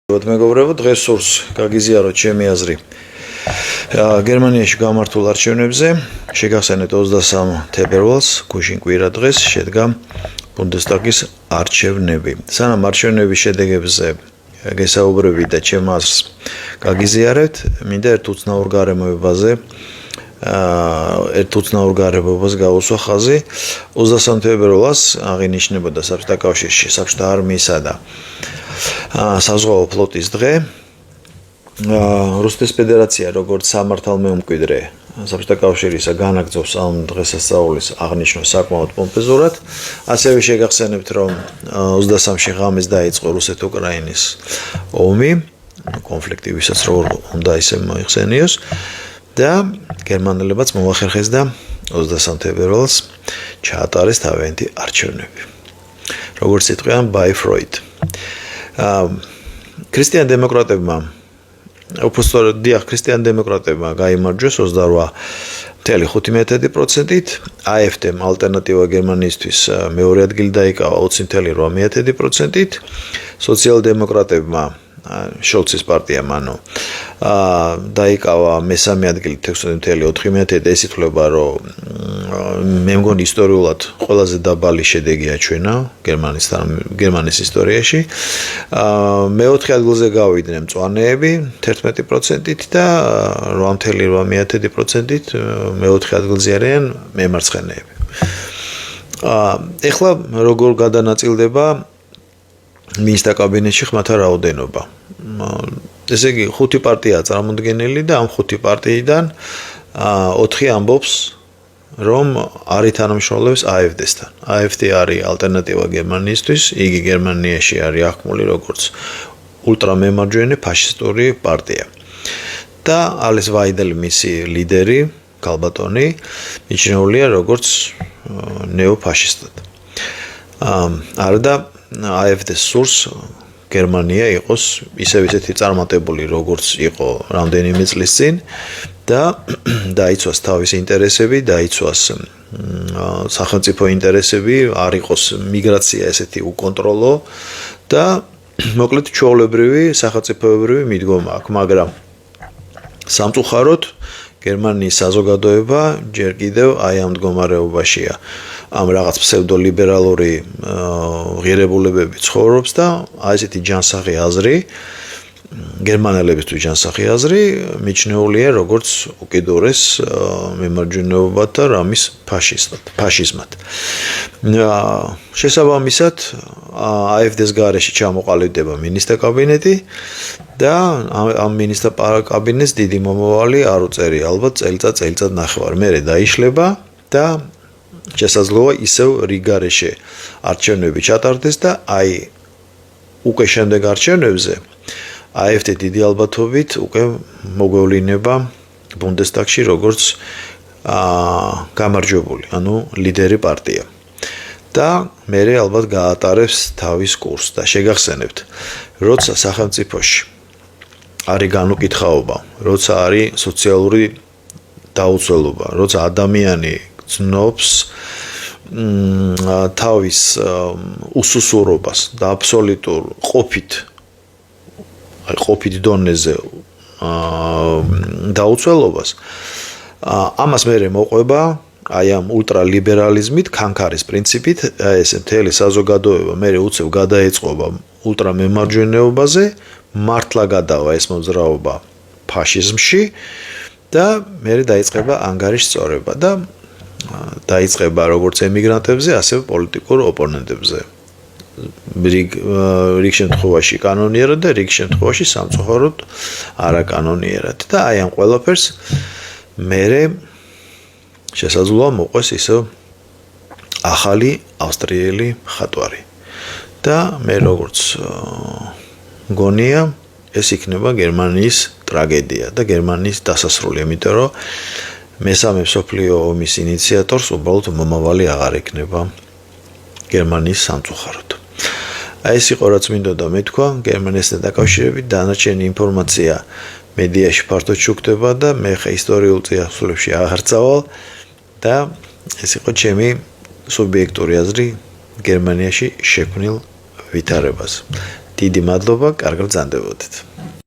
მეგობრებო, დღეს სურს გაგიზიაროთ ჩემი აზრი გერმანიაში გამართულ არჩევნებზე. შეგახსენეთ 23 თებერვალს, გუშინ კვირა დღეს შედგა ბუნდესტაგის არჩევნები. სანამ არჩევნების შედეგებზე გესაუბრები და ჩემ აზრს გაგიზიარებთ, მინდა ერთ უცნაურ გარემოებას გავუსვა ხაზი. 23 თებერვალს აღინიშნებოდა საბჭოთა კავშირში საბჭოთა არმიისა და საზღვაო ფლოტის დღე. რუსეთის ფედერაცია როგორც სამართალმემკვიდრე საბჭოთა კავშირისა განაგრძობს ამ დღესასწაულის აღნიშვნას საკმაოდ პომპეზურად. ასევე შეგახსენებთ, რომ 23-ში ღამეს დაიწყო რუსეთ-უკრაინის ომი, კონფლიქტი, ვისაც როგორ უნდა ისე მოიხსენიოს და გერმანელებაც მოახერხეს და 23 თებერვალს ჩაატარეს თავიანთი არჩევნები. როგორც იტყვიან by Freud. ქრისტიან დემოკრატებმა ქრისტიან დემოკრატებმა გაიმარჯვეს 28.5%-ით, AfD-მ ალტერნატივა გერმანიისთვის მეორე ადგილი დაიკავა 20.8%-ით, სოციალ-დემოკრატებმა შოლცის პარტიამ დაიკავა მესამე ადგილი 16.4%-ით. ეს ითვლება, რომ მე მგონი ისტორიულად ყველაზე დაბალი შედეგი აჩვენა გერმანიის ისტორიაში. მეოთხე ადგილზე გავიდნენ მწვანეები 11%-ით და 8.8%-ით მეოთხე ადგილზე არიან მემარცხენეები. ეხლა როგორ გადანაწილდება მინისტრთა კაბინეტში ხმათა რაოდენობა. ესე იგი, 5 პარტიაა წარმოდგენილი და ამ 5 პარტიიდან 4 ამბობს, რომ არის თანამშრომლობს AfD-სთან. AfD არის ალტერნატივა გერმანიისთვის, იგი გერმანიაში არის აღქმული როგორც ულტრამემარჯვენე ფაშისტური პარტია. და ალის ვაიდელი მისი ლიდერი, გალბატონი, მიჩნეულია როგორც ნეოფაშისტად. არდა AfD-ს სურს გერმანია იყოს ისევ ისეთი წარმატებული, როგორც იყო რამდენიმე წლის წინ და დაიცვას თავისი ინტერესები, დაიცვას სახელმწიფო ინტერესები, არ იყოს მიგრაცია ესეთი უკონტროლო და მოკლედ ჩვეულებრივი სახელმწიფოებრივი მიდგომა აქვს, მაგრამ სამწუხაროდ გერმანიის საზოგადოება ჯერ კიდევ აი ამ მდგომარეობაშია. ამ რაღაც ფსევდოლიბერალური ღირებულებები ცხოვრობს და აი ესეთი ჯანსაღი აზრი, გერმანელებისთვის ჯანსაღი აზრი მიჩნეულია როგორც უკიდურეს მემარჯვენეობად და რამის ფაშიზმად. შესაბამისად, AfD-ს გარეშე ჩამოყალიბდება მინისტრთა კაბინეტი და ამ მინისტრთა კაბინეტს დიდი მომავალი არ უწერი, ალბათ წელიწად ნახევარ. მერე დაიშლება და შესაძლოა ისევ რიგარეშე არჩევნები ჩატარდეს და აი უკვე შემდეგ არჩევნებზე AfD დიდი ალბათობით უკვე მოგვევლინება ბუნდესტაგში როგორც გამარჯვებული, ანუ ლიდერი პარტია. და მერე ალბათ გაატარებს თავის კურსს და შეგახსენებთ, როცა სახელმწიფოში არის განუკითხაობა, როცა არის სოციალური დაუცველობა, როცა ადამიანი ცნობს თავის უსუსურობას და აბსოლუტურ ყოფით დონეზე დაუცველობას, ამას მერე მოყვება აი ამ ულტრალიბერალიზმით, ქანქარის პრინციპით, ეს მთელი საზოგადოება მერე უცებ გადაეწყობა ულტრამემარჯვენეობაზე, მართლა გადავა ეს მოძრაობა ფაშიზმში და მერე დაიწყება ანგარიშწორება და დაიწყება როგორც ემიგრანტებზე, ასევე პოლიტიკურ ოპონენტებზე. რიგ შემთხვევაში კანონიერად და რიგ შემთხვევაში სამწუხაროდ არაკანონიერად. და აი ამ ყველაფერს მერე შესაძლოა მოყვეს ისევ ახალი ავსტრიელი მხატვარი. და მე როგორც გონია, ეს იქნება გერმანიის ტრაგედია და გერმანიის დასასრული, იმიტომ რომ მესამე მსოფლიო ომის ინიციატორს უბრალოდ მომავალი აღარ ექნება გერმანიის სამწუხაროდ. აი ეს იყო რაც მინდოდა მეთქვა გერმანიასთან დაკავშირებით. დანარჩენი ინფორმაცია მედიაში ფართოდ შუქდება და მე ხა ისტორიულ წიაღისეულებში აღარ წავალ და ეს იყო ჩემი სუბიექტური აზრი გერმანიაში შექმნილ ვითარებას. დიდი მადლობა, კარგად ბრძანდებოდეთ.